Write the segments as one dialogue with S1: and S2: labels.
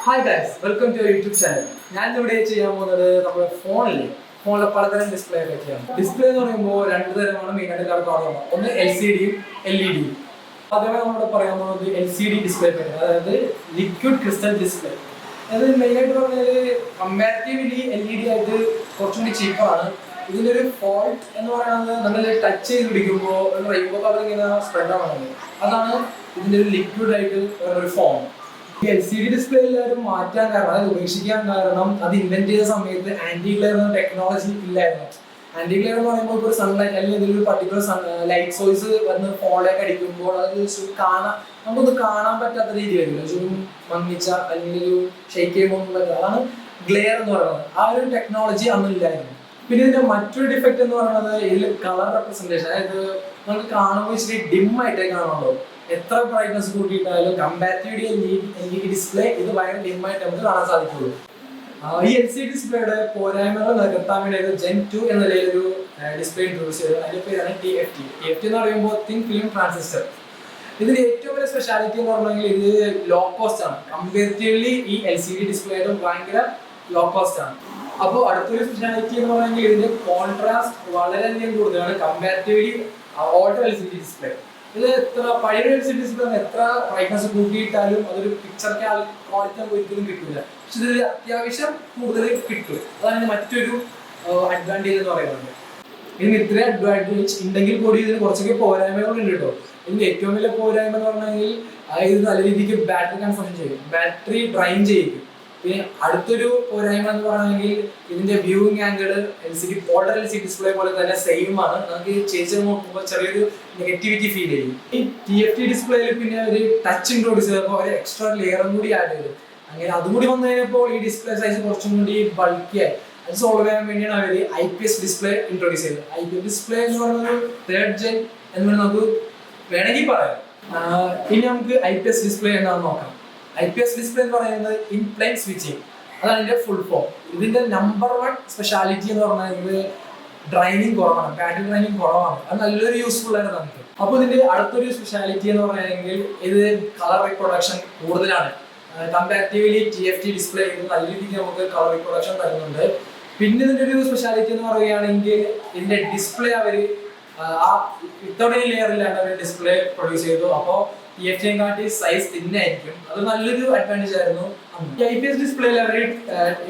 S1: Hi guys, welcome to YouTube channel. ഞാൻ ഇവിടെ ചെയ്യാൻ പോകുന്നത് നമ്മുടെ ഫോണിലെ പലതരം ഡിസ്പ്ലേ പറ്റിയാണ്. ഡിസ്പ്ലേ എന്ന് പറയുമ്പോൾ രണ്ട് തരമാണ് മെയിനായിട്ട് എല്ലാവർക്കും അറിയാം. ഒന്ന് LCD-യും LED-യും. അതേപോലെ നമ്മളിവിടെ പറയാൻ പോകുന്നത് LCD ഡിസ്പ്ലേ പറ്റിയാണ്, അതായത് ലിക്വിഡ് ക്രിസ്റ്റൽ ഡിസ്പ്ലേ. അത് മെയിനായിട്ട് പറഞ്ഞാൽ കമ്പാരിറ്റീവ്ലി LED ആയിട്ട് കുറച്ചും കൂടി ചീപ്പാണ്. ഇതിൻ്റെ ഒരു ഫോൾട്ട് എന്ന് പറയുന്നത് നമ്മൾ ടച്ച് ചെയ്ത് പിടിക്കുമ്പോൾ ഒരു റെയിൻബോ കളർ ഇങ്ങനെ സ്പ്രെഡ് ആവുന്നത്, അതാണ് ഇതിൻ്റെ ഒരു ലിക്വിഡ് ആയിട്ട് ഒരു ഫോം. ഈ LCD ഡിസ്പ്ലേ എല്ലാവരും മാറ്റാൻ കാരണം, അതായത് ഉപേക്ഷിക്കാൻ കാരണം, അത് ഇൻവെന്റ് ചെയ്ത സമയത്ത് ആന്റി ഗ്ലെയർ എന്ന ടെക്നോളജി ഇല്ലായിരുന്നു. ആന്റി ഗ്ലെയർ എന്ന് പറയുമ്പോൾ ഇപ്പോൾ ഒരു സൺലൈറ്റ് അല്ലെങ്കിൽ എന്തെങ്കിലും ഒരു പർട്ടിക്കുലർ ലൈറ്റ് സോഴ്സ് വന്ന് ഫോണിലേക്ക് അടിക്കുമ്പോൾ അത് നമുക്കൊന്ന് കാണാൻ പറ്റാത്ത രീതി വരില്ല, ഒരു മങ്ങിച്ച അല്ലെങ്കിൽ ഒരു ഷെയ്ക്ക് ചെയ്യുമ്പോൾ ഒന്നും പറ്റില്ല. അതാണ് ഗ്ലെയർ എന്ന് പറയുന്നത്. ആ ഒരു ടെക്നോളജി അന്നില്ലായിരുന്നു. പിന്നെ ഇതിന്റെ മറ്റൊരു ഡിഫക്റ്റ് എന്ന് പറയുന്നത് ഇതിൽ കളർ റെപ്രസെന്റേഷൻ, അതായത് നമുക്ക് കാണുമ്പോൾ ഇച്ചിരി ഡിം ആയിട്ടേ കാണുള്ളൂ. എത്ര ബ്രൈറ്റ്നസ് കൂട്ടിയിട്ടാലും കമ്പാരിറ്റീവ്ലി LED ഡിസ്പ്ലേ ഇത് ഭയങ്കര ഡിമ്മായിട്ട് നമുക്ക് കാണാൻ സാധിക്കുള്ളൂ. ഈ LCD ഡിസ്പ്ലേയുടെ പോരായ്മകൾ നികത്താൻ വേണ്ടി Gen 2 എന്ന നിലയിലൊരു ഡിസ്പ്ലേ ഇൻട്രൊഡ്യൂസ് ചെയ്തു. അതിന്റെ പേരാണ് TFT എന്ന് പറയുമ്പോൾ തിൻ ഫിലിം ട്രാൻസിസ്റ്റർ. ഇതിന്റെ ഏറ്റവും വലിയ സ്പെഷ്യാലിറ്റി എന്ന് പറഞ്ഞെങ്കിൽ ഇത് ലോ കോസ്റ്റ് ആണ്. കമ്പാരിറ്റീവ്ലി ഈ LCD ഡിസ്പ്ലേയുടെ ഭയങ്കര ലോ കോസ്റ്റ് ആണ്. അപ്പോൾ അടുത്തൊരു സ്പെഷ്യാലിറ്റി എന്ന് പറഞ്ഞെങ്കിൽ ഇതിന്റെ കോൺട്രാസ്റ്റ് വളരെയധികം കൂടുതലാണ് കമ്പാരിറ്റീവ്ലി ഓൾഡ് LCD ഡിസ്പ്ലേ. ഇത് എത്ര പഴയ LCD ഡിസ്പ്ലേ എത്ര ബ്രൈറ്റ്നസ് കൂട്ടിയിട്ടാലും അതൊരു പിക്ചർ ക്വാളിറ്റി നമുക്ക് ഒരിക്കലും കിട്ടില്ല. പക്ഷെ ഇതിൽ അത്യാവശ്യം കൂടുതൽ കിട്ടും. അതാണ് മറ്റൊരു അഡ്വാൻറ്റേജ് എന്ന് പറയുന്നത്. ഇതിന് ഇത്രയും അഡ്വാൻറ്റേജ് ഉണ്ടെങ്കിൽ കൂടി ഇതിന് കുറച്ചൊക്കെ പോരായ്മകളുണ്ട് കേട്ടോ. ഇതിന്റെ ഏറ്റവും വലിയ പോരായ്മ എന്ന് പറഞ്ഞെങ്കിൽ ഇത് നല്ല രീതിക്ക് ബാറ്ററി കൺസംഷൻ ചെയ്യും, ബാറ്ററി ഡ്രൈൻ ചെയ്യിക്കും. പിന്നെ അടുത്തൊരു പോരായ്മ എന്ന് പറയുകയാണെങ്കിൽ ഇതിന്റെ viewing angle older LCD display പോലെ തന്നെ സെയിം ആണ്. നമുക്ക് ചേച്ചി നോക്കുമ്പോൾ ചെറിയൊരു നെഗറ്റിവിറ്റി ഫീൽ ചെയ്യും. ഈ TFT ഡിസ്പ്ലേയിൽ പിന്നെ ഒരു ടച്ച് ഇൻട്രോഡ്യൂസ് ചെയ്തപ്പോൾ ഒരു എക്സ്ട്രാ ലെയറും കൂടി ആഡ് ചെയ്തു. അങ്ങനെ അതും കൂടി വന്നു കഴിഞ്ഞപ്പോൾ ഈ ഡിസ്പ്ലേ സൈസ് കുറച്ചും കൂടി ബൾക്കിയായി. അത് സോൾവ് ചെയ്യാൻ വേണ്ടിയാണ് അവർ IPS ഡിസ്പ്ലേ ഇൻട്രോഡ്യൂസ് ചെയ്തത്. IPS ഡിസ്പ്ലേ എന്ന് പറയുന്നത് തേർഡ് ജെൻ എന്ന് നമുക്ക് വേണമെങ്കിൽ പറയാം. ഇനി നമുക്ക് IPS ഡിസ്പ്ലേ എന്താണെന്ന് നോക്കാം. IPS ഡിസ്പ്ലേ എന്ന് പറയുന്നത് ഇൻ പ്ലെയിൻ സ്വിച്ചിങ്, അതാണ് ഇതിന്റെ ഫുൾ ഫോം. ഇതിന്റെ നമ്പർ 1 സ്പെഷ്യാലിറ്റി എന്ന് പറഞ്ഞാൽ ഡ്രൈനിങ് കുറവാണ്, ബാറ്ററി ഡ്രൈനിങ് കുറവാണ്. അത് നല്ലൊരു യൂസ്ഫുൾ ആണ് നമുക്ക്. അപ്പോൾ ഇതിന്റെ അടുത്തൊരു സ്പെഷ്യാലിറ്റി എന്ന് പറയുകയാണെങ്കിൽ ഇത് കളർ റീപ്രൊഡക്ഷൻ കൂടുതലാണ്. കമ്പാരിറ്റീവ്ലി TFT ഡിസ്പ്ലേ ഇത് നല്ല രീതിക്ക് നമുക്ക് കളർ റീപ്രൊഡക്ഷൻ തരുന്നുണ്ട്. പിന്നെ ഇതിന്റെ ഒരു സ്പെഷ്യാലിറ്റി എന്ന് പറയുകയാണെങ്കിൽ ഇതിന്റെ ഡിസ്പ്ലേ അവർ ഇത്തവണ ലെയറിലാണ് അവർ ഡിസ്പ്ലേ പ്രൊഡ്യൂസ് ചെയ്തു. അപ്പോൾ TFT കാട്ടി സൈസ് തിന്നായിരിക്കും. അത് നല്ലൊരു അഡ്വാൻറ്റേജ് ആയിരുന്നു. IPS ഡിസ്പ്ലേയിൽ അവർ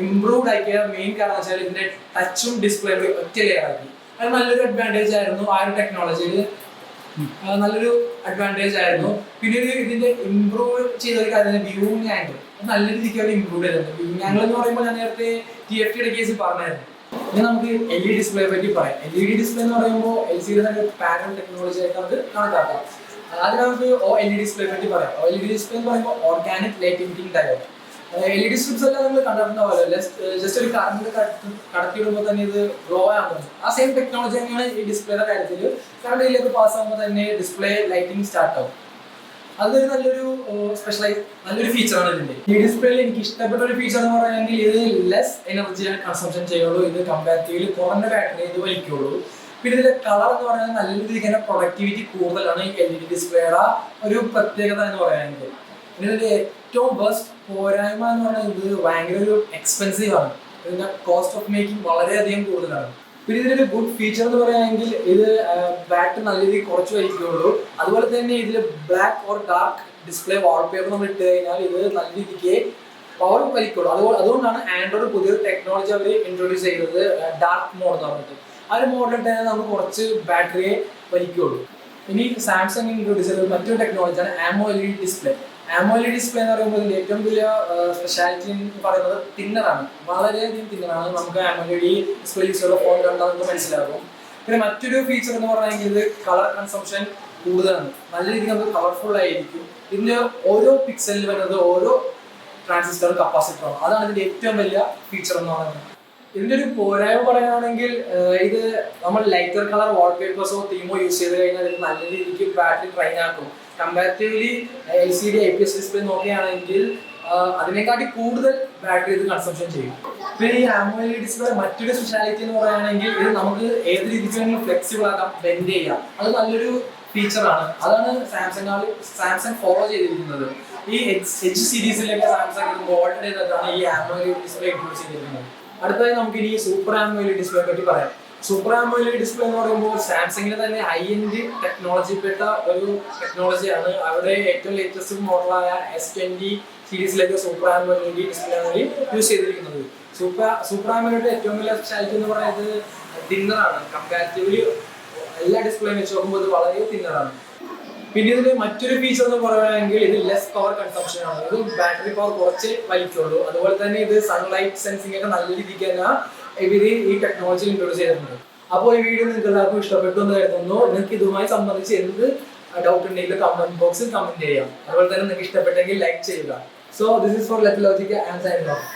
S1: ഇംപ്രൂവ്ഡ് ആക്കിയ മെയിൻ കാരണം വെച്ചാൽ ഇതിന്റെ ടച്ചും ഡിസ്പ്ലേ ഒറ്റ ലെയർ ആക്കി. അത് നല്ലൊരു അഡ്വാൻറ്റേജ് ആയിരുന്നു. ആ ഒരു ടെക്നോളജിയിൽ നല്ലൊരു അഡ്വാൻറ്റേജ് ആയിരുന്നു. പിന്നെ ഇതിന്റെ ഇംപ്രൂവ് ചെയ്ത ഒരു കാര്യം വ്യൂയിങ് ആംഗിൾ നല്ല രീതിക്ക് അവർ ഇംപ്രൂവ് ചെയ്തിട്ടുണ്ട്. വ്യൂയിങ് ആംഗിൾ എന്ന് പറയുമ്പോൾ ഞാൻ നേരത്തെ TFT കേസ് പറഞ്ഞായിരുന്നു. ഇനി നമുക്ക് LED ഡിസ്പ്ലേ പറ്റി പറയാം. LED ഡിസ്പ്ലേ എന്ന് പറയുമ്പോൾ LCD പാനൽ ടെക്നോളജി ആയിട്ട് നമുക്ക് കണക്കാക്കാം. അതിന് നമുക്ക് OLED ഡിസ്പ്ലേ പറ്റി പറയാം. OLED ഡിസ്പ്ലേ എന്ന് പറയുമ്പോൾ organic light emitting diode. LED strips എല്ലാം നമ്മൾ കണ്ടിട്ടുണ്ടാവുമല്ലോ, ജസ്റ്റ് ഒരു കറണ്ട് കടത്തിയിടുമ്പോൾ തന്നെ ഇത് ഗ്ലോ ആകുന്നത്. ആ സെയിം ടെക്നോളജി തന്നെയാണ് ഈ ഡിസ്പ്ലേയുടെ കാര്യത്തിൽ. കറണ്ട് ഇതിലേക്ക് പാസ് ആകുമ്പോൾ തന്നെ ഡിസ്പ്ലേ ലൈറ്റിംഗ് സ്റ്റാർട്ട് ആവും. അതൊരു നല്ലൊരു ഫീച്ചറാണ് ഇതിന്റെ. ഈ ഡിസ്പ്ലേയിൽ എനിക്ക് ഇഷ്ടപ്പെട്ട ഒരു ഫീച്ചർ എന്ന് പറയുകയാണെങ്കിൽ ഇത് ലെസ് എനർജിയാണ് കൺസംഷൻ ചെയ്യുള്ളൂ. ഇത് കമ്പാരിറ്റീവ്ലി കുറഞ്ഞ ബാറ്ററി ഇത് വലിക്കുള്ളൂ. പിന്നെ ഇതിന്റെ കളർ എന്ന് പറയുന്നത് നല്ല രീതിക്ക് തന്നെ പ്രൊഡക്ടിവിറ്റി കൂടുതലാണ് ഈ LED ഡിസ്പ്ലേയുടെ ഒരു പ്രത്യേകത എന്ന് പറയുന്നത്. പിന്നെ ഇതിന്റെ ഏറ്റവും ബെസ്റ്റ് പോരായ്മ എന്ന് പറയുന്നത് ഇത് ഭയങ്കര ഒരു എക്സ്പെൻസീവ് ആണ്. ഇതിന്റെ കോസ്റ്റ് ഓഫ് മേക്കിംഗ് വളരെയധികം കൂടുതലാണ്. പിന്നെ ഇതിന്റെ ഗുഡ് ഫീച്ചർ എന്ന് പറയുകയാണെങ്കിൽ ഇത് ബാറ്ററി നല്ല രീതിയിൽ കുറച്ച് വലിക്കുള്ളൂ. അതുപോലെ തന്നെ ഇതിൽ black or dark display wallpaper നമ്മൾ ഇട്ട് കഴിഞ്ഞാൽ ഇത് നല്ല രീതിക്ക് പവർ വലിക്കുള്ളൂ. അതുകൊണ്ടാണ് ആൻഡ്രോയിഡ് പുതിയൊരു ടെക്നോളജി അവർ ഇൻട്രൊഡ്യൂസ് ചെയ്തത്, ഡാർക്ക് മോഡ് എന്ന് പറഞ്ഞിട്ട്. ആ ഒരു മോഡിലിട്ട് നമുക്ക് കുറച്ച് ബാറ്ററിയെ വലിക്കുള്ളൂ. ഇനി സാംസങ് ഇൻട്രൊഡ്യൂസ് ചെയ്ത മറ്റൊരു ടെക്നോളജിയാണ് AMOLED ഡിസ്പ്ലേ. AMOLED ഡിസ്പ്ലേ എന്ന് പറയുമ്പോൾ ഇതിന്റെ ഏറ്റവും വലിയ സ്പെഷ്യാലിറ്റി എന്ന് പറയുന്നത് തിന്നറാണ്, വളരെയധികം തിന്നറാണ്. നമുക്ക് AMOLED ഡിസ്പ്ലേ യൂസ് ചെയ്ത ഫോൺ കണ്ടാൽ നമുക്ക് മനസ്സിലാകും. പിന്നെ മറ്റൊരു ഫീച്ചർ എന്ന് പറയുകയാണെങ്കിൽ ഇത് കളർ കൺസംഷൻ കൂടുതലാണ്, നല്ല രീതിക്ക് നമുക്ക് കളർഫുൾ ആയിരിക്കും. ഇതിന്റെ ഓരോ പിക്സലിൽ വരുന്നത് ഓരോ ട്രാൻസിസ്റ്റർ കപ്പാസിറ്ററാണ്. അതാണ് ഇതിന്റെ ഏറ്റവും വലിയ ഫീച്ചർ എന്ന് പറയുന്നത്. ഇതിന്റെ ഒരു പോരായ്മ പറയുകയാണെങ്കിൽ ഇത് നമ്മൾ ലൈറ്റർ കളർ വാൾപേപ്പേഴ്സോ തീമോ യൂസ് ചെയ്ത് കഴിഞ്ഞാൽ ഇത് നല്ല രീതിക്ക് ബാറ്ററി ഡ്രൈൻ ആക്കും. കമ്പാരിറ്റീവ്ലി LCD IPS ഡിസ്പ്ലേ നോക്കുകയാണെങ്കിൽ അതിനെക്കാട്ടി കൂടുതൽ ബാറ്ററി ഇത് കൺസംഷൻ ചെയ്യും. പിന്നെ ഈ AMOLED ഡിസ്പ്ലേ മറ്റൊരു സ്പെഷ്യാലിറ്റി എന്ന് പറയുകയാണെങ്കിൽ ഇത് നമുക്ക് ഏത് രീതിക്ക് വേണമെങ്കിലും ഫ്ലെക്സിബിൾ ആക്കാം, ബെൻഡ് ചെയ്യാം. അത് നല്ലൊരു ഫീച്ചറാണ്. അതാണ് സാംസങ് ഫോളോ ചെയ്തിരിക്കുന്നത്. ഈ എച്ച് സീരീസിലൊക്കെ സാംസങ് ബോൾഡ് ചെയ്തിട്ടാണ് ഈ AMOLED ഡിസ്പ്ലേ ഇൻട്രൊഡ്യൂസ് ചെയ്തിരിക്കുന്നത്. അടുത്തതായി നമുക്ക് ഇനി സൂപ്പർ AMOLED ഡിസ്പ്ലേ പറ്റി പറയാം. സൂപ്പർ AMOLED ഡിസ്പ്ലേ എന്ന് പറയുമ്പോൾ സാംസങ്ങിന്റെ തന്നെ ഹൈ എൻഡ് ടെക്നോളജിപ്പെട്ട ഒരു ടെക്നോളജിയാണ്. അവിടെ ഏറ്റവും ലേറ്റസ്റ്റ് മോഡലായ S20 സീരീസിലേക്ക് സൂപ്പർ AMOLED ഡിസ്പ്ലേ ആണ് യൂസ് ചെയ്തിരിക്കുന്നത്. സൂപ്പർ AMOLED ഏറ്റവും വലിയ സ്പെഷ്യാലിറ്റി എന്ന് പറയുന്നത് തിന്നറാണ്. കമ്പാരിറ്റീവ്ലി എല്ലാ ഡിസ്പ്ലേയും വെച്ച് നോക്കുമ്പോൾ ഇത് വളരെ തിന്നറാണ്. പിന്നെ ഇതിന്റെ മറ്റൊരു ഫീച്ചർ എന്ന് പറയുകയാണെങ്കിൽ ഇത് ലെസ് പവർ കൺസംഷൻ ആണ്. ഇത് ബാറ്ററി പവർ കുറച്ച് വലിക്കുള്ളൂ. അതുപോലെ തന്നെ ഇത് സൺലൈറ്റ് സെൻസിംഗ് ഒക്കെ നല്ല രീതിക്ക് തന്നെ ഇവര് ഈ ടെക്നോളജി ഇൻട്രൊഡ്യൂസ് ചെയ്തിട്ടുണ്ട്. അപ്പോൾ ഈ വീഡിയോ നിങ്ങൾക്ക് എല്ലാവർക്കും ഇഷ്ടപ്പെട്ടു എന്ന് കരുതുന്നു. നിങ്ങൾക്ക് ഇതുമായി സംബന്ധിച്ച് എന്ത് ഡൗട്ട് ഉണ്ടെങ്കിലും കമന്റ് ബോക്സിൽ കമന്റ് ചെയ്യാം. അതുപോലെ തന്നെ നിങ്ങൾക്ക് ഇഷ്ടപ്പെട്ടെങ്കിൽ ലൈക്ക് ചെയ്യുക. So this is for let logic and signing of.